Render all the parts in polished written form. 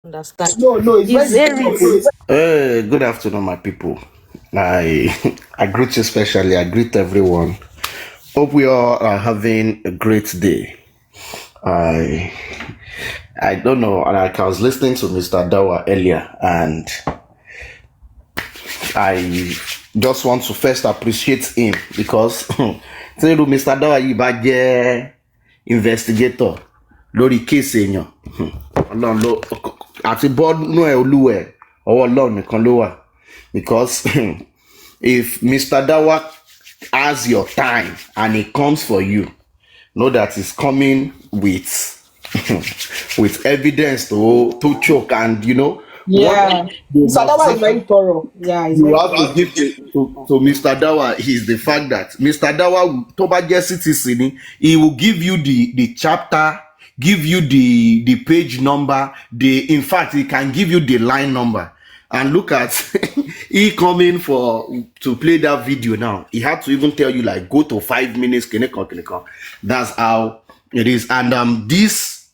understand. No, it's Is very there difficult. is Good afternoon, my people. I I greet you especially. I greet everyone. Hope we all are having a great day. I I don't know. Like I was listening to Mr. Dawa earlier, and I just want to first appreciate him because Mr. Dawa yìí bá jẹ́ investigator lórí case èèyàn. Ọlọ́run ló àti bọ́ọ̀nù ẹ̀ olúwẹ̀ ọwọ́ Ọlọ́run nìkan ló wà because if Mr. Dawa has your time and he comes for you, know that he's coming with with evidence to choke, and Yeah. Mr. Dawa is very thorough. Yeah, he's you very have to give to Mr. Dawa is the fact that Mr. Dawa tó bá jẹ́ citizen ni, he will give you the chapter, give you the page number, in fact he can give you the line number. And look at he coming to play that video now. He had to even tell you like go to 5 minutes. That's how it is. And this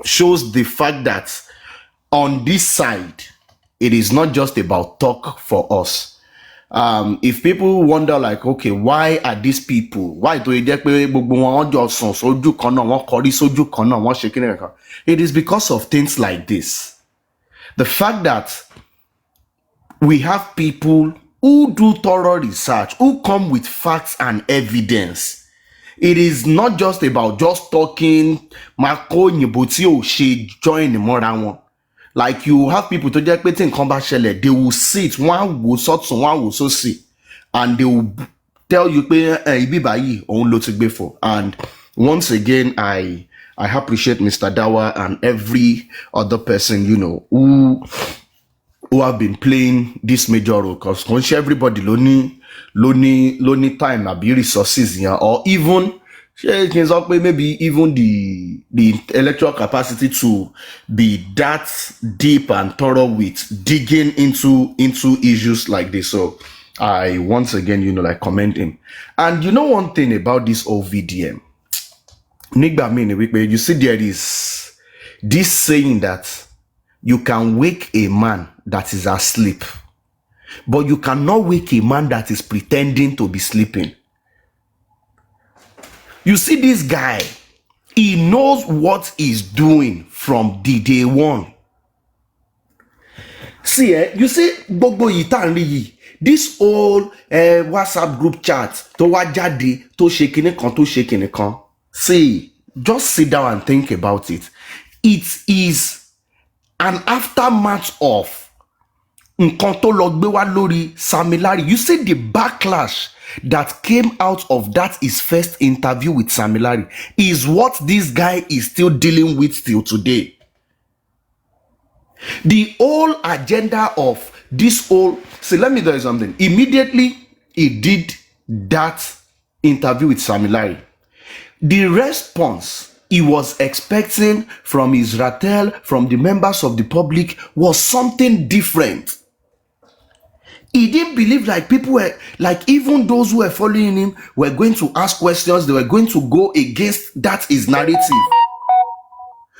shows the fact that on this side, it is not just about talk for us. If people wonder like, okay, why are these people? Why do you it is because of things like this. The fact that we have people who do thorough research, who come with facts and evidence. It is not just about just talking, join more. Like you have people to just put in combat shell, they will sit, one will sort one will so see, and they will tell you before. And once again, I appreciate Mr. Dawa and every other person, who have been playing this major role, because everybody lonely time abi resources, or even maybe even the intellectual capacity to be that deep and thorough with digging into issues like this. So I once again commend him. And one thing about this OVDM, you see there is this saying that you can wake a man that is asleep, but you cannot wake a man that is pretending to be sleeping. You see this guy, he knows what he's doing from the day one. See, you see, gbogbo yìí this whole WhatsApp group chat, to wajade, to shekine kan. See, just sit down and think about it. It is an aftermath of nǹkan tó lọ gbé wá lórí Samilari. You see the backlash that came out of that his first interview with Samilari is what this guy is still dealing with till today. The whole agenda of this whole... See, let me tell you something. Immediately he did that interview with Samilari, the response he was expecting from Israel, from the members of the public, was something different. He didn't believe like people were, like even those who were following him were going to ask questions, they were going to go against that his narrative.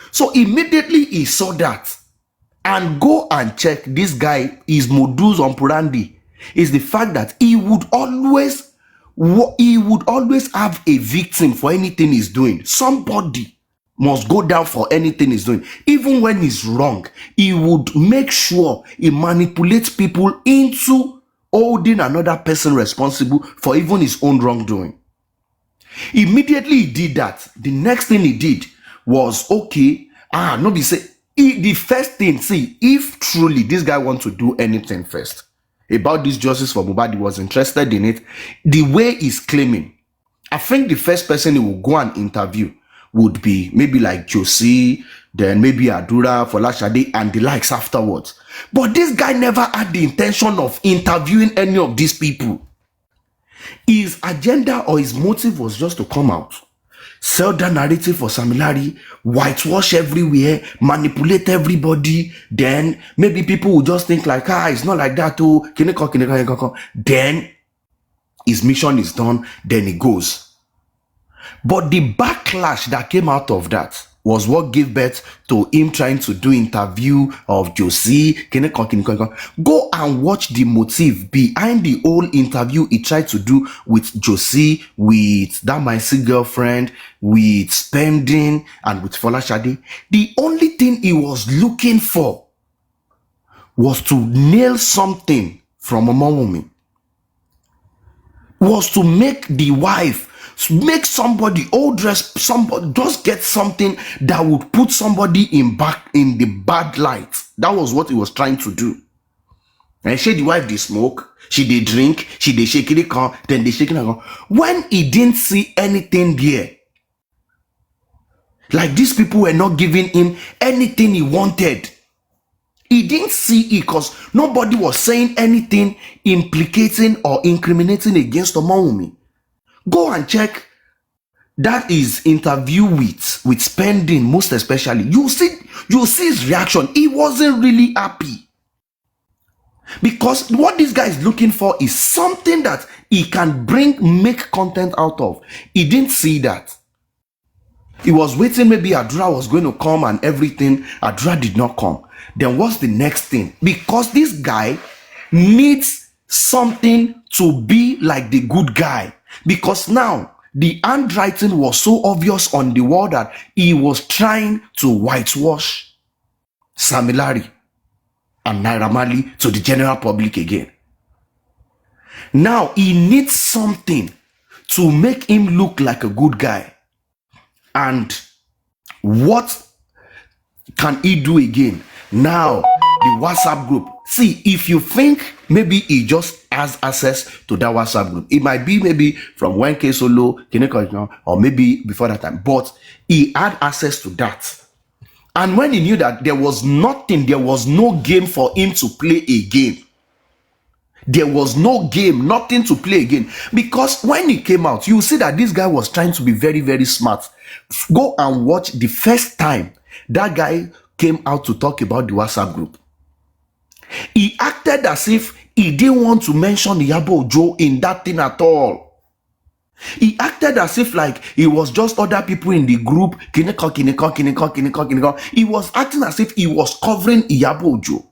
So immediately he saw that, and go and check this guy, his modus operandi is the fact that he would always have a victim for anything he's doing. Somebody must go down for anything he's doing. Even when he's wrong, he would make sure he manipulates people into holding another person responsible for even his own wrongdoing. Immediately he did that. The next thing he did was, okay, the first thing, see, if truly this guy wants to do anything first about this justice for Mohbad, he was interested in it, the way he's claiming, I think the first person he will go and interview would be maybe like Josie, then maybe Adura, Folashade, and the likes afterwards. But this guy never had the intention of interviewing any of these people. His agenda or his motive was just to come out, sell that narrative for Samilari, whitewash everywhere, manipulate everybody. Then maybe people will just think like, it's not like that. Then his mission is done. Then he goes. But the backlash that came out of that was what gave birth to him trying to do interview of Josie. Go and watch the motive behind the whole interview he tried to do with Josie, with that my sick girlfriend, with Spending, and with Folashade. The only thing he was looking for was to nail something from a woman, was to make the wife, make somebody old dress, somebody just get something that would put somebody in the bad light. That was what he was trying to do. And she, the wife, they smoke, she they drink, she they shake it, then they shake it. When he didn't see anything there, like these people were not giving him anything he wanted, he didn't see it because nobody was saying anything implicating or incriminating against Omowumi. Go and check that is interview with Spending, most especially. You see his reaction. He wasn't really happy. Because what this guy is looking for is something that he can make content out of. He didn't see that. He was waiting, maybe Adura was going to come and everything. Adura did not come. Then what's the next thing? Because this guy needs something to be like the good guy. Because now the handwriting was so obvious on the wall that he was trying to whitewash Sam Larry and Naira Marley to the general public again. Now he needs something to make him look like a good guy. And what can he do again? Now the WhatsApp group. See, if you think maybe he just has access to that WhatsApp group, it might be maybe from 1K Solo, or maybe before that time, but he had access to that. And when he knew that there was nothing, there was no game for him to play again. There was no game, nothing to play again. Because when he came out, you see that this guy was trying to be very, very smart. Go and watch the first time that guy came out to talk about the WhatsApp group. He acted as if he didn't want to mention Iyabo Ojo in that thing at all. He acted as if like it was just other people in the group. He was acting as if he was covering Iyabo Ojo.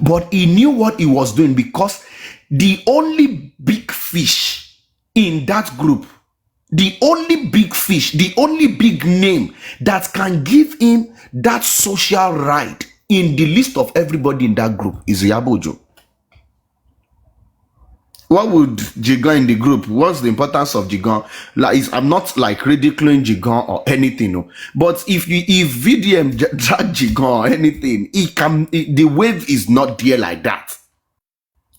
But he knew what he was doing, because the only big fish in that group, the only big fish, the only big name that can give him that social right in the list of everybody in that group is Iyabo Ojo. What would Jigan in the group? What's the importance of Jigan? Like, I'm not like ridiculing Jigan or anything, no. But if VDM drag Jigan or anything, the wave is not there like that.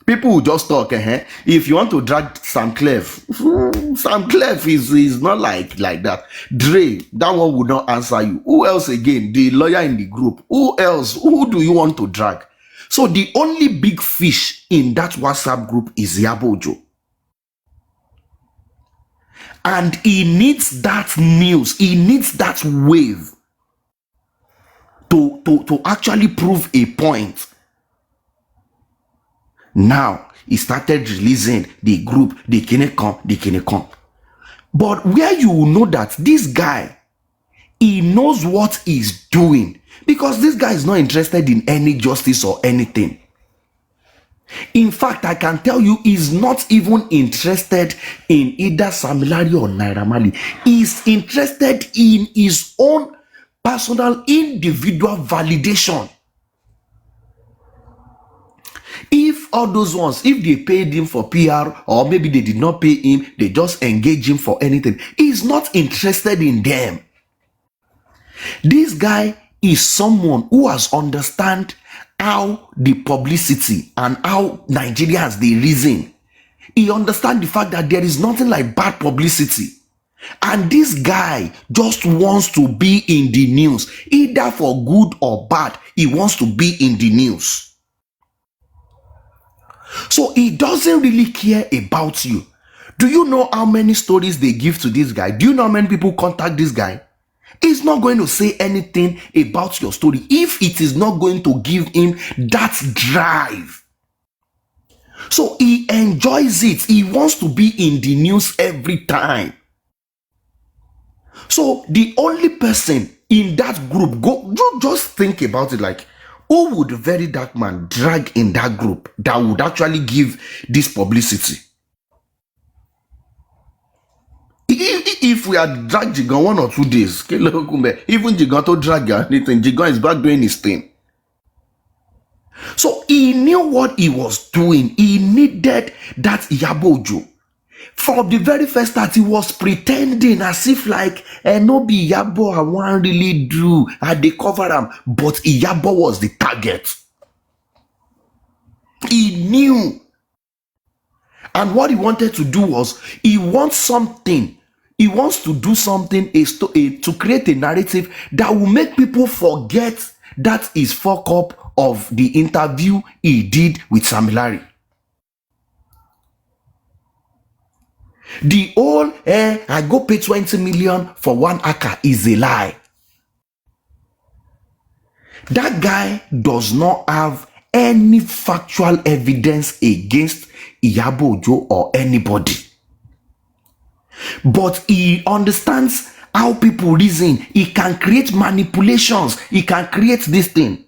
People will just talk. If you want to drag Sam Clef, Sam Clef is not like that. Dre, that one would not answer you. Who else again? The lawyer in the group. Who else? Who do you want to drag? So the only big fish in that WhatsApp group is Iyabo Ojo. And he needs that news. He needs that wave to actually prove a point. Now, he started releasing the group, the Kinekon. But where you will know that this guy, he knows what he's doing. Because this guy is not interested in any justice or anything. In fact, I can tell you, he's not even interested in either Sam Larry or Naira Marley. He's interested in his own personal, individual validation. If all those ones, if they paid him for PR, or maybe they did not pay him, they just engage him for anything, he's not interested in them. This guy is someone who has understand how the publicity and how Nigerians they reason. He understand the fact that there is nothing like bad publicity. And this guy just wants to be in the news. Either for good or bad, he wants to be in the news. So he doesn't really care about you. Do you know how many stories they give to this guy? Do you know how many people contact this guy? He's not going to say anything about your story if it is not going to give him that drive. So he enjoys it. He wants to be in the news every time. So the only person in that group, just think about it, like, who would a very dark man drag in that group that would actually give this publicity? If we had dragged Jigan 1 or 2 days, even Jigan to drag anything, Jigan is back doing his thing. So he knew what he was doing. He needed that Yabojo. From the very first start, he was pretending as if like, no be Iyabo I want really do, and they cover him, but Iyabo was the target. He knew. And what he wanted to do was, he wants something. He wants to do something to create a narrative that will make people forget that is fuck up of the interview he did with Sam Larry. The whole I go pay 20 million for 1 acre is a lie. That guy does not have any factual evidence against Iyabo Ojo or anybody. But he understands how people reason. He can create manipulations. He can create this thing.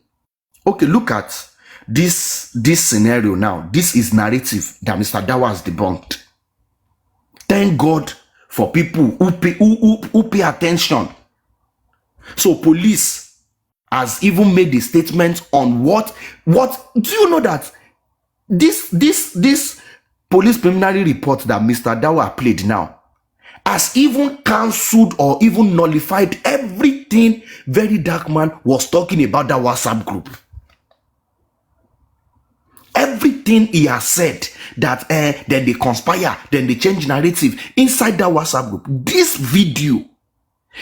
Okay, look at this scenario now. This is narrative that Mr. Dawa has debunked. Thank God for people who pay attention. So police has even made a statement on what do you know that this police preliminary report that Mr. Dawa played now has even cancelled or even nullified everything Very Dark Man was talking about that WhatsApp group. Everything he has said that then they conspire, then they change narrative inside that WhatsApp group. This video,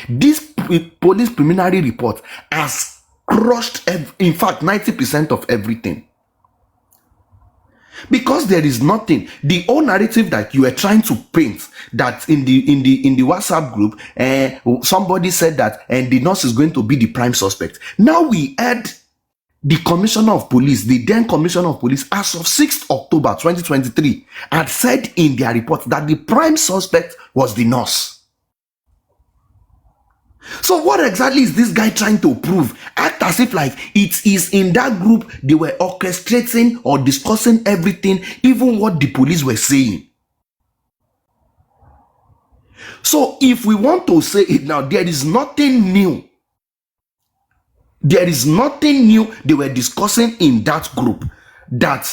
this police preliminary report has crushed, in fact, 90% of everything. Because there is nothing. The whole narrative that you were trying to paint, that in the WhatsApp group, somebody said that the nurse is going to be the prime suspect. Now we add the commissioner of police, the then commissioner of police, as of 6th October 2023, had said in their report that the prime suspect was the nurse. So what exactly is this guy trying to prove? Act as if like it is in that group they were orchestrating or discussing everything, even what the police were saying. So if we want to say it now, there is nothing new. There is nothing new they were discussing in that group that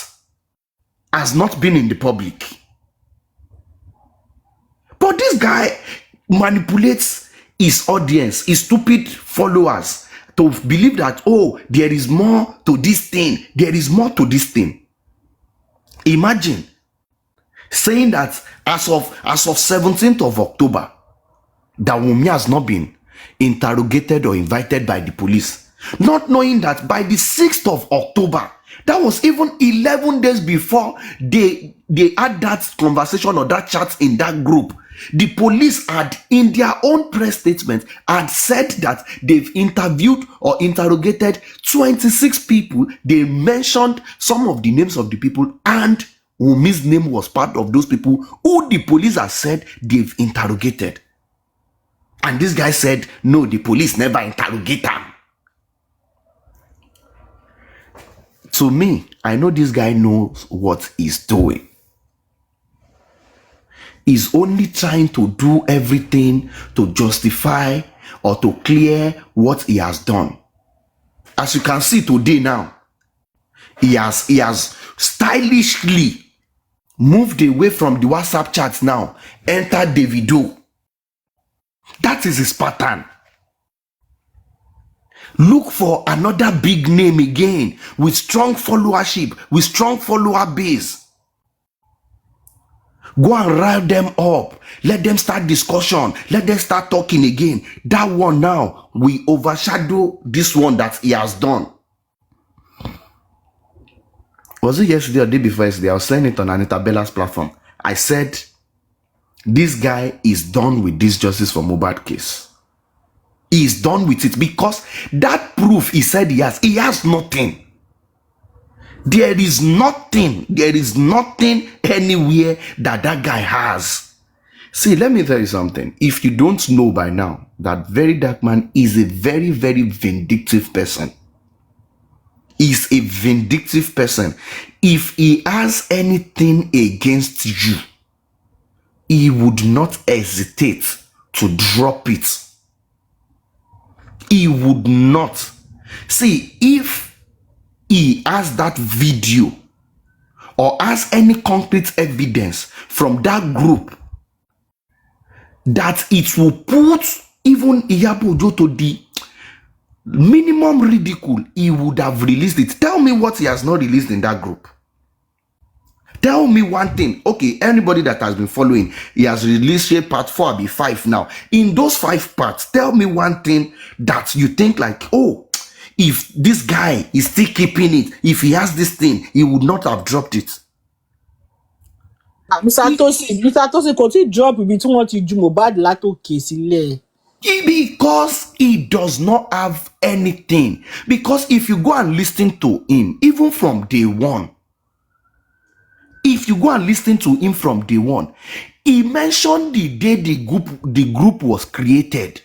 has not been in the public. But this guy manipulates his audience, his stupid followers, to believe that, oh, there is more to this thing. There is more to this thing. Imagine saying that as of 17th of October, that Wunmi has not been interrogated or invited by the police. Not knowing that by the 6th of October, that was even 11 days before they had that conversation or that chat in that group. The police had, in their own press statement, had said that they've interviewed or interrogated 26 people. They mentioned some of the names of the people, and Wunmi's name was part of those people who the police have said they've interrogated. And this guy said, no, the police never interrogate them. To me, I know this guy knows what he's doing. He's only trying to do everything to justify or to clear what he has done. As you can see today now, he has stylishly moved away from the WhatsApp chats now, entered Davido. That is his pattern. Look for another big name again with strong followership, with strong follower base. Go and rile them up. Let them start discussion. Let them start talking again. That one now will overshadow this one that he has done. Was it yesterday or the day before yesterday? I was saying it on Anita Bella's platform. I said, this guy is done with this justice for Mohbad case. He is done with it because that proof he said he has nothing. There is nothing anywhere that guy has. See, let me tell you something. If you don't know by now, that very dark man is a very, very vindictive person. Is a vindictive person. If he has anything against you, he would not hesitate to drop it. He would not. See, if he has that video or has any concrete evidence from that group that it will put even Iyabo Ojo to the minimum ridicule, he would have released it. Tell me what he has not released in that group. Tell me one thing. Okay, anybody that has been following, he has released here part 4, be 5 now. In those 5 parts, tell me one thing that you think like, oh, if this guy is still keeping it, if he has this thing, he would not have dropped it. Mr. Tosin kò tí drop ibi tí wọ́n ti ju Mohbad látòkè sílẹ̀. Because he does not have anything. Because if you go and listen to him, even from day one, if you go and listen to him from day one, he mentioned the day the group was created.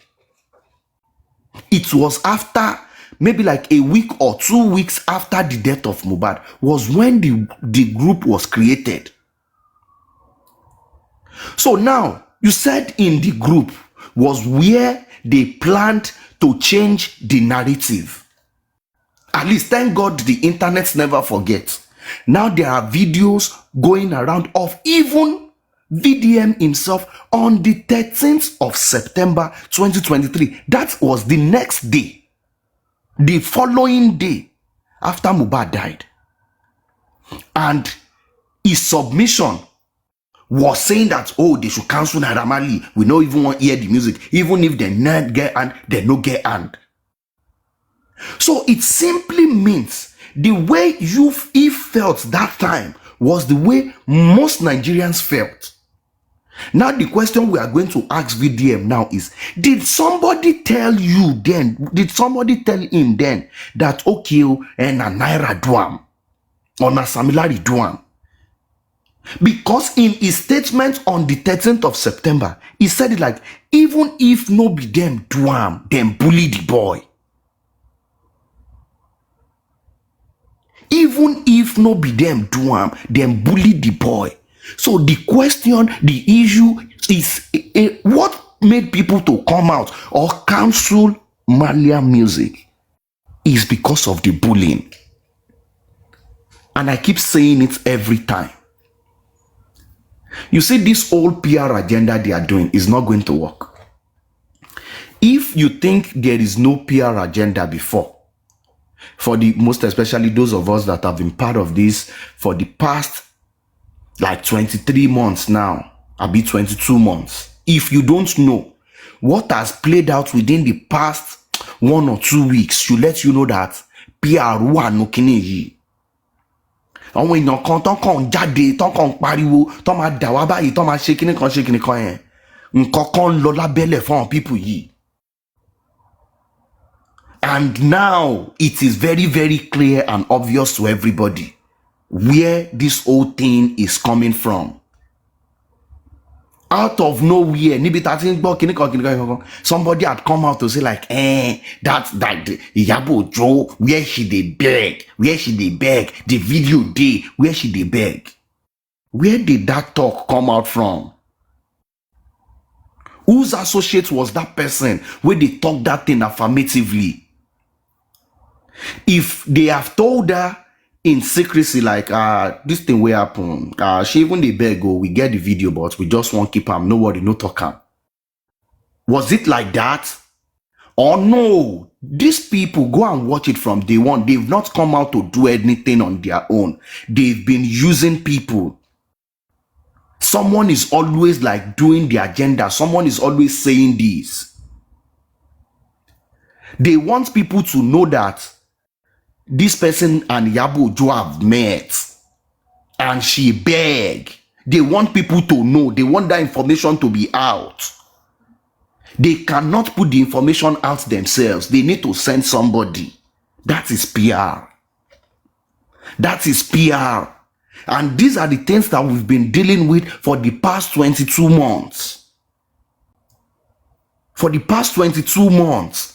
It was after maybe like a week or 2 weeks after the death of Mohbad was when the group was created. So now, you said in the group was where they planned to change the narrative. At least, thank God, the internet never forgets. Now there are videos going around of even VDM himself on the 13th of September 2023. That was the next day, the following day after Mohbad died. And his submission was saying that, oh, they should cancel Naira Marley. We don't even want to hear the music. Even if they not get and they no get and. So it simply means the way he felt that time was the way most Nigerians felt. Now the question we are going to ask VDM now is, did somebody tell you then, did somebody tell him then that okay, and a Naira Duam or na Samilari Duam? Because in his statement on the 13th of September, he said it like, even if no be them Duam, them bully the boy. Even if no be them Duam, them bully the boy. So the question, the issue is what made people to come out or cancel Malia music is because of the bullying. And I keep saying it every time. You see, this old PR agenda they are doing is not going to work. If you think there is no PR agenda before, for the most especially those of us that have been part of this for the past like 23 months now, I'll be 22 months. If you don't know what has played out within the past 1 or 2 weeks, should let you know that PR one no kini. Àwọn èèyàn kan tán kàn jáde tán kàn pariwo tán máa dà wá báyìí tán máa ṣe kíní kan yẹn nǹkan kan lọ lábẹ́lẹ̀ fún àwọn people yìí. And now it is very, very clear and obvious to everybody where this whole thing is coming from. Out of nowhere, somebody had come out to say like, that Iyabo Ojo, where she dey beg, the video day, where she dey beg. Where did that talk come out from? Whose associate was that person where they talk that thing affirmatively? If they have told her in secrecy, like, this thing will happen, she even dey beg, oh, we get the video, but we just won't keep am, no worry, no talk am. Was it like that? Or no, these people go and watch it from day one. They've not come out to do anything on their own. They've been using people. Someone is always like doing the agenda. Someone is always saying this. They want people to know that this person and Iyabo Ojo have met and she beg. They want people to know. They want that information to be out. They cannot put the information out themselves. They need to send somebody. That is PR. That is PR. And these are the things that we've been dealing with for the past 22 months. For the past 22 months.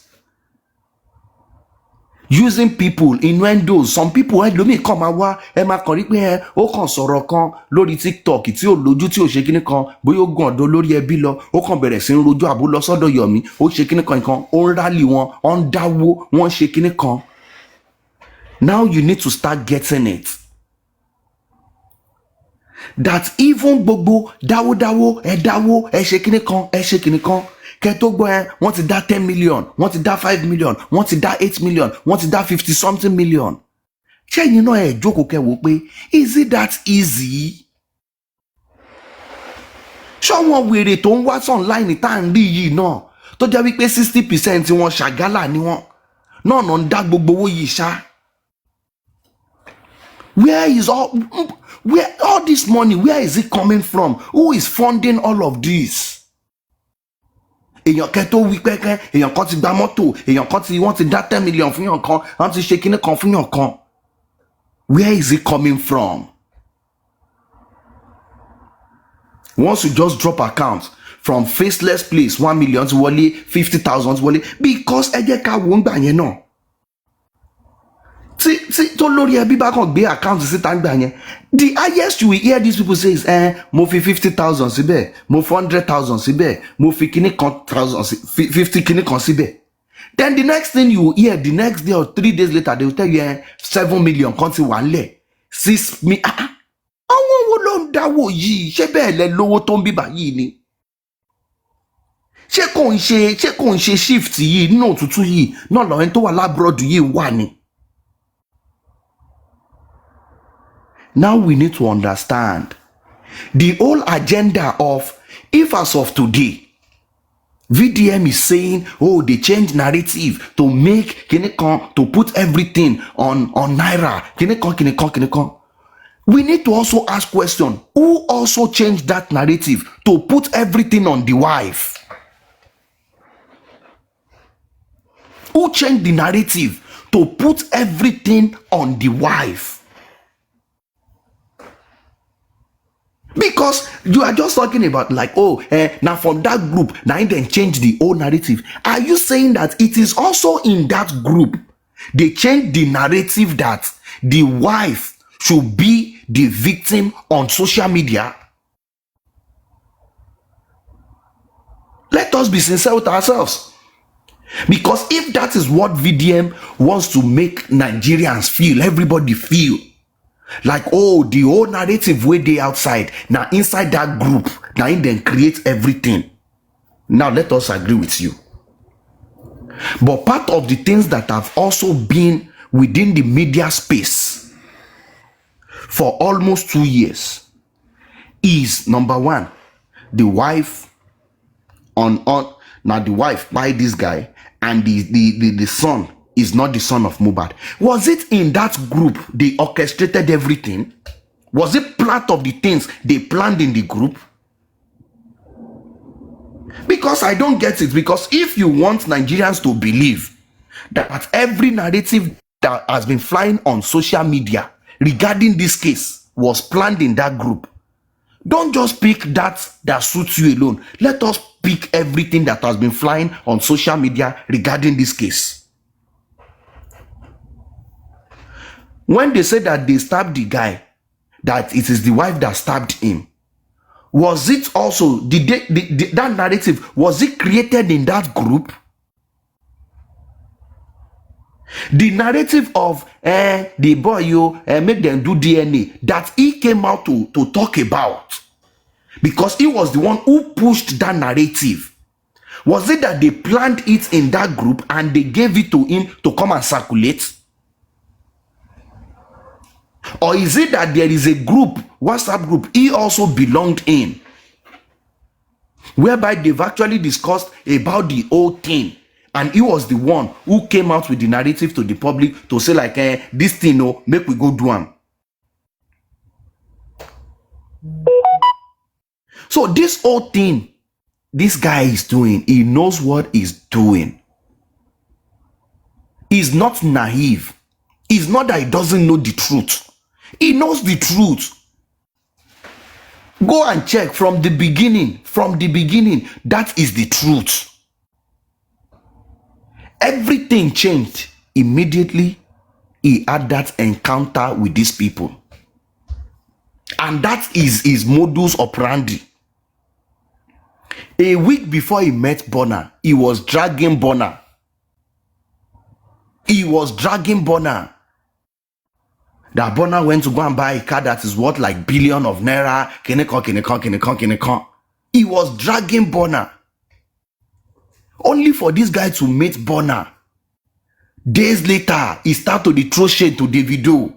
Using people, innuendos. Some people lomi come awa ẹ máa kàn rí pé ó kàn sọ̀rọ̀ kan lórí TikTok tí ó lójú tí ó ṣe kíní kan bóyá ó gàn ọ̀dọ̀ lórí ẹbí lọ ó kàn bẹ̀rẹ̀ sí ń rojọ́ àbó lọ sọ́dọ̀ Yomi ó ṣe kíní kan nǹkan ó ń rálì wọn ó ń dáwó wọ́n ṣe kíní kan. Now you need to start getting it. That even gbogbo dáwó ẹ ṣe kíní kan kẹtó gbọ́ wọ́n ti dá 10 million wọ́n ti dá 5 million wọ́n ti dá 8 million wọ́n ti dá 50 something million. ṣé ẹ̀yin náà ẹ̀ jókòó kẹwò pé is it that easy? ṣọ́wọ́n wèrè tó ń wá online tá à ń rí yìí náà tó jẹ́ wípé 60% wọn ṣàgálà ni wọ́n náà ń dá gbogbo owó yìí ṣá. Where all this money, where is it coming from? Who is funding all of this? Èèyàn kan tó wí pẹ́kẹ́ èèyàn kan ti gba mọ́tò èèyàn kan ti wọ́n ti dá 10 million fún yàn kan wọ́n ti ṣe kíní kan fún yàn kan. Where is it coming from? Once you just drop account from faceless place 1 million ti wọlé 50,000 ti wọlé because ẹ jẹ́ ká wò ń gbà yẹn náà. tí tó lórí ẹbí bá kàn gbé account síta ń gbà yẹn the highest you will hear these people say is mo fi 50,000 síbẹ̀ mo fi 100,000 síbẹ̀ mo fi kíní kan 50 kíní kan síbẹ̀. Then the next thing you will hear the next day or 3 days later they will tell you 7 million kan ti wà ńlẹ̀ 6 million. Àwọn wo ló ń dáwọ́ yìí ṣé bẹ́ẹ̀ lẹ lówó tó ń bíbà yìí ni? ṣé kò ń ṣe shift yìí nínú òtútù yìí náà lọ́rẹ́ tó wà lábúrọ̀dù yìí wà ni? Now we need to understand the whole agenda of, if as of today, VDM is saying, oh, they change narrative to make to put everything on Naira. We need to also ask question, who also changed that narrative to put everything on the wife? Who changed the narrative to put everything on the wife? Because you are just talking about like, now from that group, now then change the whole narrative. Are you saying that it is also in that group they change the narrative that the wife should be the victim on social media? Let us be sincere with ourselves. Because if that is what VDM wants to make Nigerians feel, everybody feel, like, oh, the whole narrative way they outside, now inside that group, now in then create everything. Now let us agree with you. But part of the things that have also been within the media space for almost 2 years is, number one, the wife now the wife by this guy, and the son is not the son of Mohbad. Was it in that group they orchestrated everything? Was it part of the things they planned in the group? Because I don't get it. Because if you want Nigerians to believe that every narrative that has been flying on social media regarding this case was planned in that group, don't just pick that suits you alone. Let us pick everything that has been flying on social media regarding this case. When they say that they stabbed the guy, that it is the wife that stabbed him, was it also, that narrative, was it created in that group? The narrative of the boy, make them do DNA, that he came out to talk about, because he was the one who pushed that narrative. Was it that they planned it in that group and they gave it to him to come and circulate? Or is it that there is a group, WhatsApp group, he also belonged in, whereby they've actually discussed about the whole thing, and he was the one who came out with the narrative to the public to say like, this thing, make we go do am. So this whole thing this guy is doing, he knows what he's doing. He's not naive. It's not that he doesn't know the truth. He knows the truth. Go and check from the beginning. From the beginning, that is the truth. Everything changed immediately he had that encounter with these people. And that is his modus operandi. A week before he met Bonner, he was dragging Bonner. That Bonner went to go and buy a car that is worth like billion of naira. Kenekon. He was dragging Bonner. Only for this guy to meet Bonner. Days later, he started to throw shade to Davido.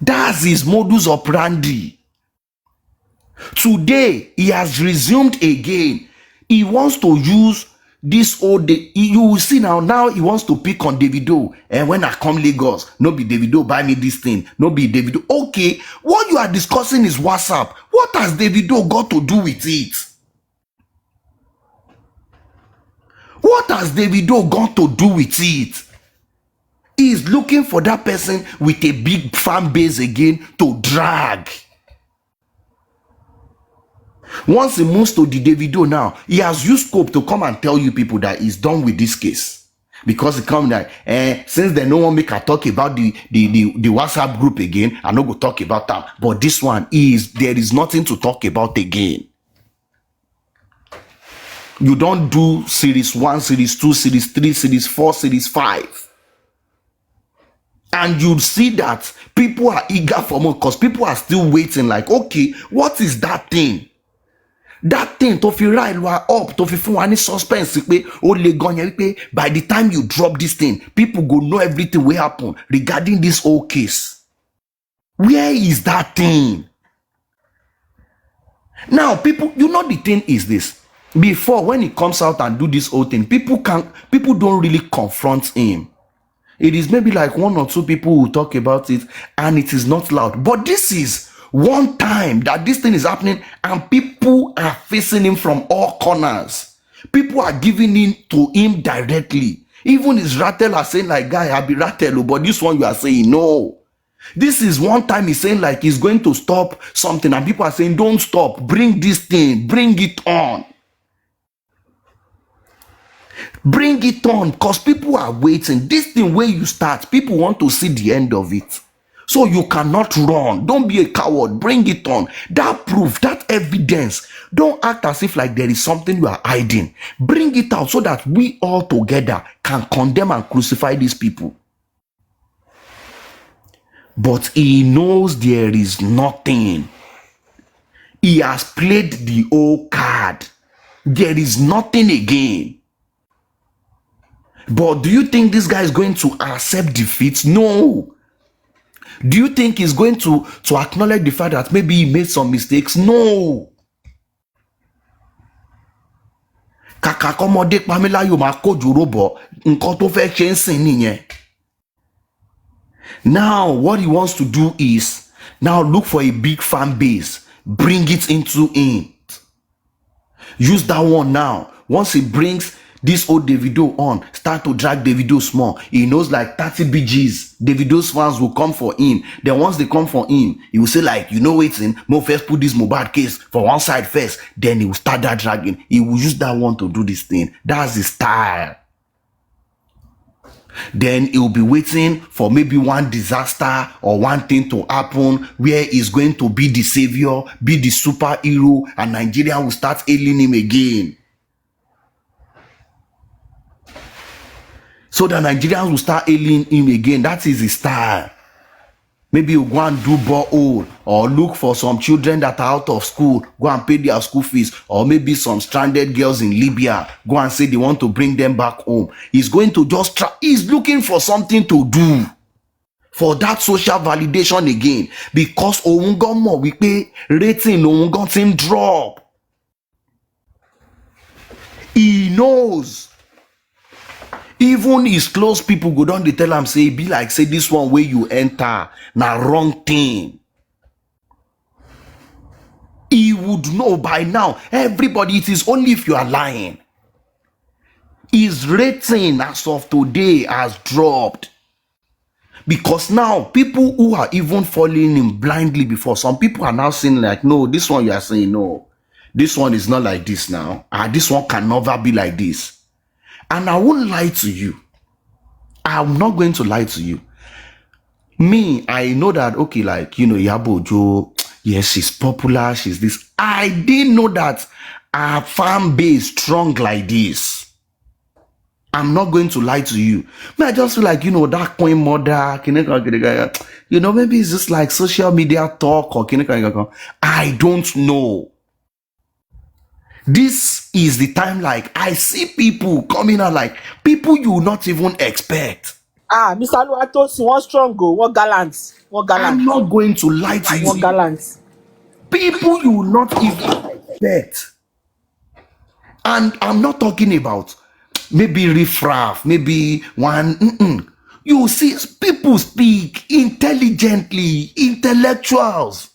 That's his modus operandi. Today, he has resumed again. He wants to use this old day. You will see now he wants to pick on Davido. And when I come Lagos, no be Davido buy me this thing. No be Davido. Okay, what you are discussing is WhatsApp. What has Davido got to do with it? What has Davido got to do with it? He is looking for that person with a big fan base again to drag. Once he moves to the Davido now, he has used scope to come and tell you people that he's done with this case. Because he come like, since they no one make a talk about the WhatsApp group again, I no go talk about that. But this one there is nothing to talk about again. You don't do series 1, series 2, series 3, series 4, series 5. And you'll see that people are eager for more because people are still waiting like, okay, what is that thing? That thing to feel right up to feel any suspense by the time you drop this thing, people go know everything will happen regarding this whole case. Where is that thing? Now, people, the thing is this. Before, when he comes out and do this whole thing, people don't really confront him. It is maybe like 1 or 2 people who talk about it and it is not loud. But this is one time that this thing is happening and people are facing him from all corners. People are giving in to him directly. Even his rattle are saying like, guy, I'll be rattle, but this one you are saying no. This is one time he's saying like he's going to stop something and people are saying don't stop, bring this thing, bring it on. Bring it on because people are waiting. This thing where you start, people want to see the end of it. So you cannot run. Don't be a coward. Bring it on. That proof, that evidence. Don't act as if like there is something you are hiding. Bring it out so that we all together can condemn and crucify these people. But he knows there is nothing. He has played the old card. There is nothing again. But do you think this guy is going to accept defeat? No. Do you think he's going to acknowledge the fact that maybe he made some mistakes? No. Kàkà kọ́mọdé Pamela máa kójú róbọ̀, nǹkan tó fẹ́ ṣe ń sìn nìyẹn. Now, what he wants to do is now look for a big fan base, bring it into it. Use that one now. Once he brings this old Davido on, start to drag Davido small. He knows like 30 BGs. Davido's fans will come for him. Then once they come for him, he will say like, you know waiting, Mo first put this Mohbad case for one side first. Then he will start that dragging. He will use that one to do this thing. That's his style. Then he will be waiting for maybe one disaster or one thing to happen where he's going to be the savior, be the superhero, and Nigeria will start hailing him again. So the Nigerians will start hailing him again. That is his style. Maybe you go and do borehole or look for some children that are out of school, go and pay their school fees, or maybe some stranded girls in Libya, go and say they want to bring them back home. He's going to just try. He's looking for something to do for that social validation again, because Oungomo we pay rating Oungon team drop. He knows. Even his close people go down, they tell him, say, be like, say, this one where you enter, na wrong thing. He would know by now. Everybody, it is only if you are lying. His rating as of today has dropped. Because now people who are even following him blindly before, some people are now saying like, no, this one you are saying, no, this one is not like this now. This one can never be like this. And I won't lie to you. I'm not going to lie to you. Me, I know that, okay, like, Yabo Joe, yes, she's popular, she's this. I didn't know that our fan base strong like this. I'm not going to lie to you. I just feel like, that coin mother, maybe it's just like social media talk or I don't know. This is the time, like, I see people coming out, like, people you will not even expect. Mr. Oluwatosin, one strong go, one gallant. I'm not going to lie to you. One gallant. People you will not even expect. And I'm not talking about maybe riffraff, maybe one. You see, people speak intelligently, intellectuals.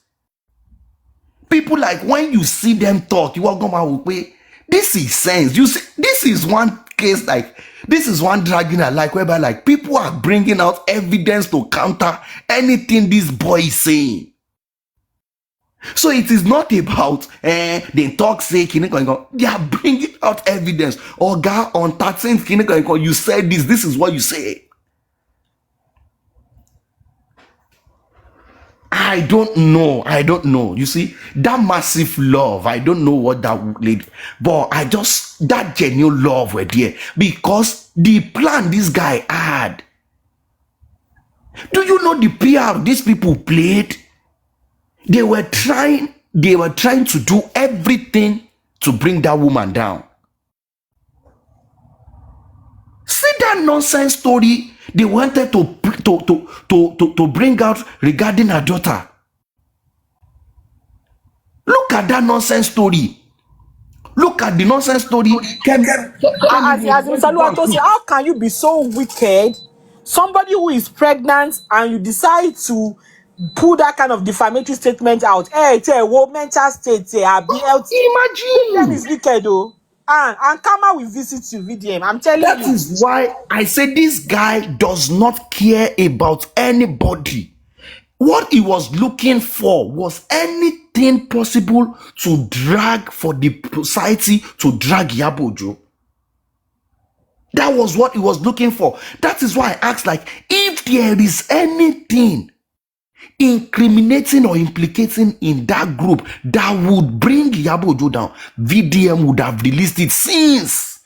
People, like, when you see them talk, you are going to this is sense. You see, this is one case, like, this is one dragging I like, whereby, like, people are bringing out evidence to counter anything this boy is saying. So it is not about they talk say they are bringing out evidence. Oga, on 13th you said this is what you say. I don't know. You see, that massive love, I don't know what that lady, but that genuine love were there because the plan this guy had. Do you know the PR these people played? They were trying to do everything to bring that woman down. See that nonsense story they wanted to bring out regarding her daughter. Look at that nonsense story. Look at the nonsense story. How can you be so wicked? Somebody who is pregnant and you decide to pull that kind of defamatory statement out. Mental state, imagine. Is wicked though. And Kama will visit you, VDM. I'm telling you. That is why I say this guy does not care about anybody. What he was looking for was anything possible to drag for the society, to drag Yabojo. That was what he was looking for. That is why I asked, like, if there is anything incriminating or implicating in that group that would bring Yabojo down, VDM would have released it since.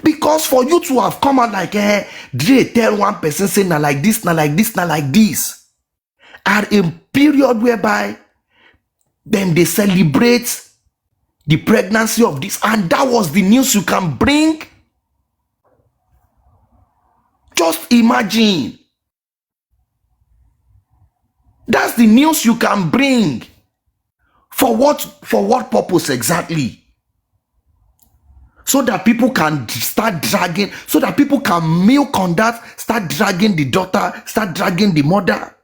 Because for you to have come out like, Dre tell one person say na like this, at a period whereby then they celebrate the pregnancy of this, and that was the news you can bring. Just imagine. That's the news you can bring. For what purpose exactly? So that people can start dragging, so that people can milk on that, start dragging the daughter, start dragging the mother.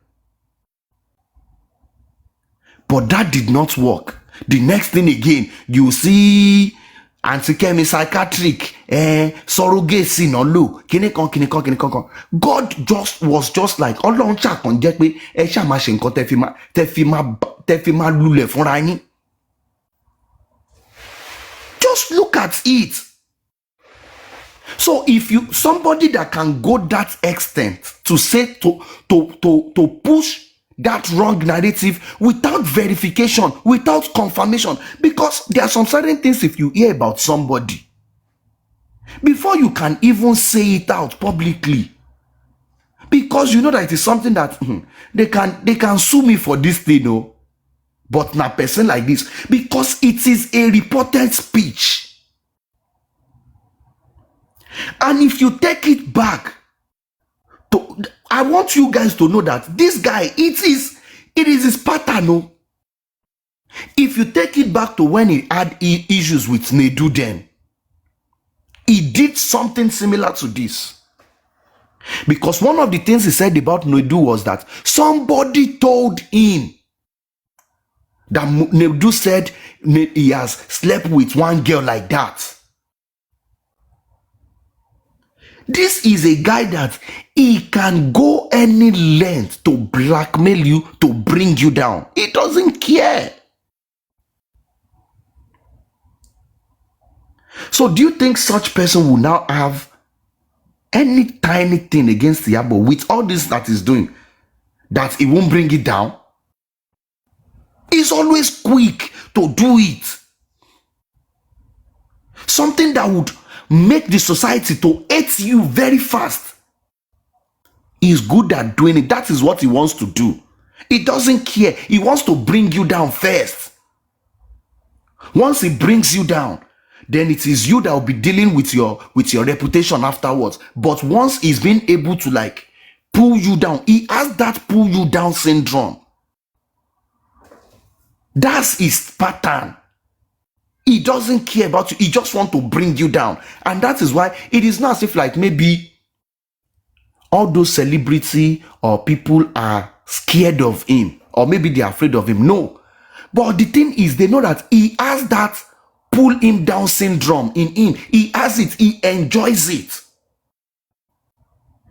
But that did not work. The next thing again, you see Auntie psychiatric, surrogacy no low, kinikon. God was just like, Ọlọ́run ṣàkàn jẹ́ pé ẹ ṣá máa ṣe nǹkan tẹ́ fi máa lulẹ̀ fúnra yín. Just look at it. So if somebody that can go that extent to say to push that wrong narrative without verification, without confirmation, because there are some certain things if you hear about somebody, before you can even say it out publicly, because you know that it is something that they can sue me for this thing, no, but na person like this, because it is a reported speech. And if you take it back to, I want you guys to know that this guy, it is his pattern. No? If you take it back to when he had issues with Nedu, then he did something similar to this. Because one of the things he said about Nedu was that somebody told him that Nedu said he has slept with one girl like that. This is a guy that he can go any length to blackmail you, to bring you down. He doesn't care. So do you think such person will now have any tiny thing against Yabo with all this that he's doing, that he won't bring it down? He's always quick to do it. Something that would make the society to hate you very fast. He's good at doing it. That is what he wants to do. He doesn't care. He wants to bring you down first. Once he brings you down, then it is you that will be dealing with your reputation afterwards. But once he's been able to like pull you down, he has that pull you down syndrome. That's his pattern. He doesn't care about you. He just wants to bring you down. And that is why it is not as if like maybe all those celebrity or people are scared of him, or maybe they're afraid of him. No. But the thing is, they know that he has that pull him down syndrome in him. He has it. He enjoys it.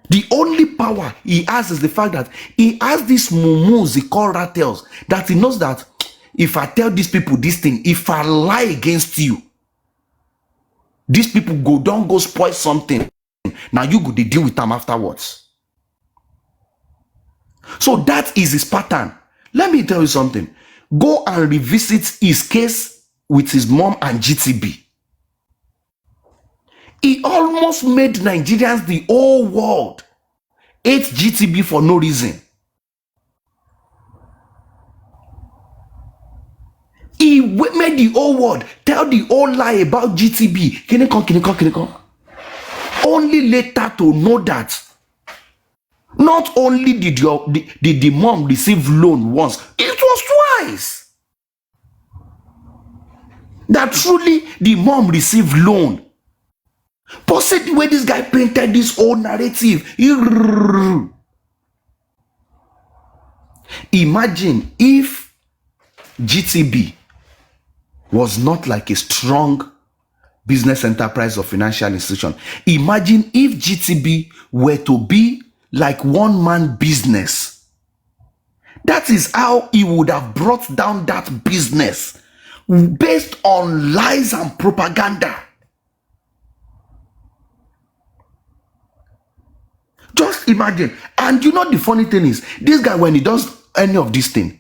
The only power he has is the fact that he has these mumus, he call rattles, that he knows that if I tell these people this thing, if I lie against you, these people don't go spoil something. Now you go to deal with them afterwards. So that is his pattern. Let me tell you something. Go and revisit his case with his mom and GTB. He almost made Nigerians, the whole world, hate GTB for no reason. He made the whole world tell the whole lie about GTB. Can you come? Only later to know that not only did the mom receive loan once, it was twice. That truly the mom received loan. But see the way this guy painted this whole narrative. Imagine if GTB was not like a strong business enterprise or financial institution. Imagine if GTB were to be like one-man business. That is how he would have brought down that business based on lies and propaganda. Just imagine. And you know the funny thing is, this guy, when he does any of this thing,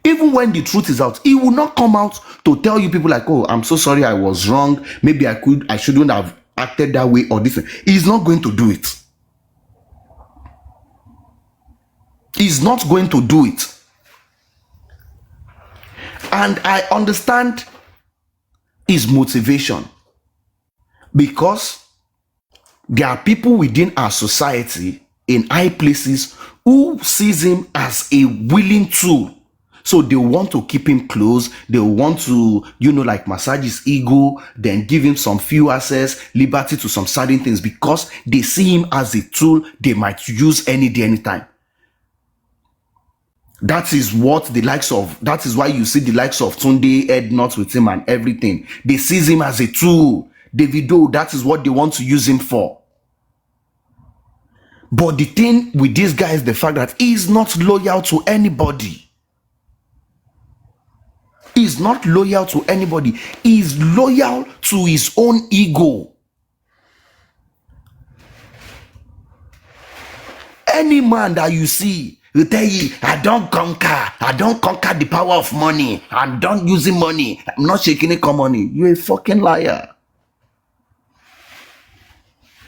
even when the truth is out, he will not come out to tell you people like, oh, I'm so sorry, I was wrong. Maybe I shouldn't have acted that way or this. He's not going to do it. He's not going to do it. And I understand his motivation, because there are people within our society in high places who sees him as a willing tool. So they want to keep him close. They want to, like massage his ego, then give him some few access, liberty to some certain things, because they see him as a tool they might use any day, anytime. That is what that is why you see the likes of Tunde head nuts with him and everything. They see him as a tool. Davido, that is what they want to use him for. But the thing with this guy is the fact that he is not loyal to anybody. He's not loyal to anybody. He's loyal to his own ego. Any man that you see will tell you, I don't conquer the power of money. I'm done using money. I'm not shaking it come money. You're a fucking liar.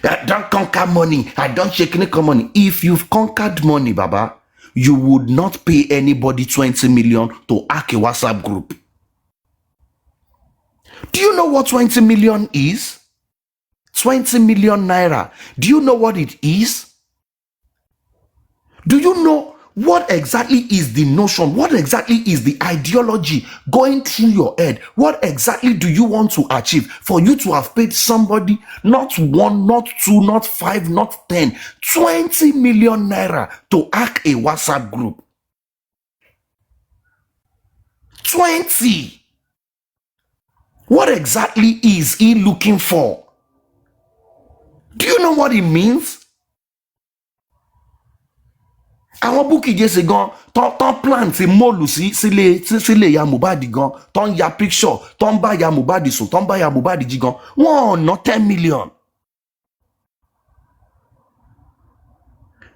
I don't conquer money. I don't shaking it come money. If you've conquered money, Baba, you would not pay anybody 20 million to hack a WhatsApp group. Do you know what 20 million is? 20 million naira. Do you know what it is? Do you know what exactly is the notion? What exactly is the ideology going through your head? What exactly do you want to achieve for you to have paid somebody not 1, not 2, not 5, not 10, 20 million naira to hack a WhatsApp group? 20. What exactly is he looking for? Do you know what it means? Àwọn Bukky Jesse gan ton plant mọ́ọ̀lù sílé ìyá Mohbad gan ton ya picture ton bá ìyá Mohbad sùn ton bá ìyá Mohbad jí gan wọ́n ná 10 million.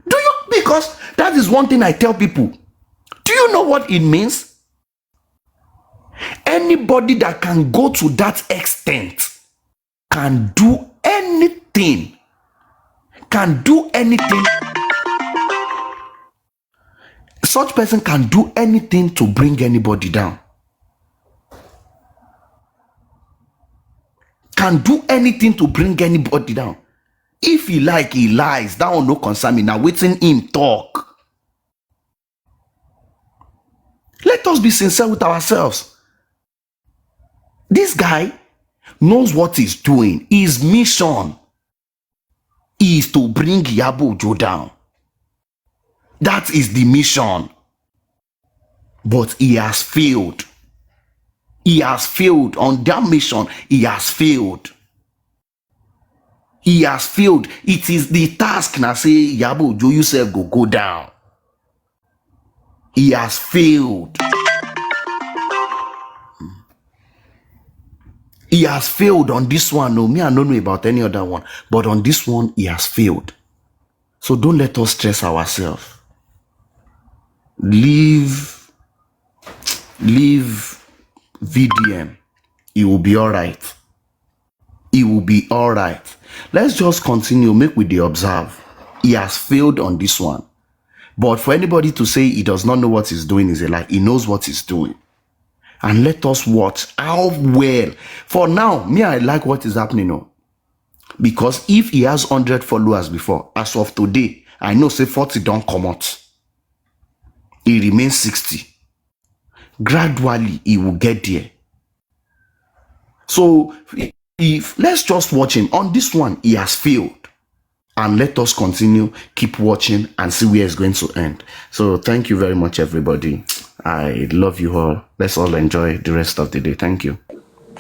Do you? Because that is one thing I tell people. Do you know what it means? Anybody that can go to that extent can do anything. Can do anything. Such person can do anything to bring anybody down. Can do anything to bring anybody down. If he like, he lies. That one no concern me. Now waiting him talk. Let us be sincere with ourselves. This guy knows what he's doing. His mission is to bring Iyabo Ojo down. That is the mission. But he has failed. He has failed on that mission. He has failed. He has failed. It is the task now say Iyabo Ojo yourself go down. He has failed. He has failed on this one. No, me I don't know about any other one. But on this one, he has failed. So don't let us stress ourselves. Leave VDM. It will be all right. It will be all right. Let's just continue. Make we dey observe. He has failed on this one. But for anybody to say he does not know what he's doing is a lie. He knows what he's doing. And let us watch how well. For now, me, I like what is happening now. Because if he has 100 followers before, as of today, I know say 40 don't come out. He remains 60. Gradually, he will get there. So, if let's just watch him. On this one, he has failed. And let us continue, keep watching and see where it's going to end. So, thank you very much, everybody. I love you all. Let's all enjoy the rest of the day. Thank you.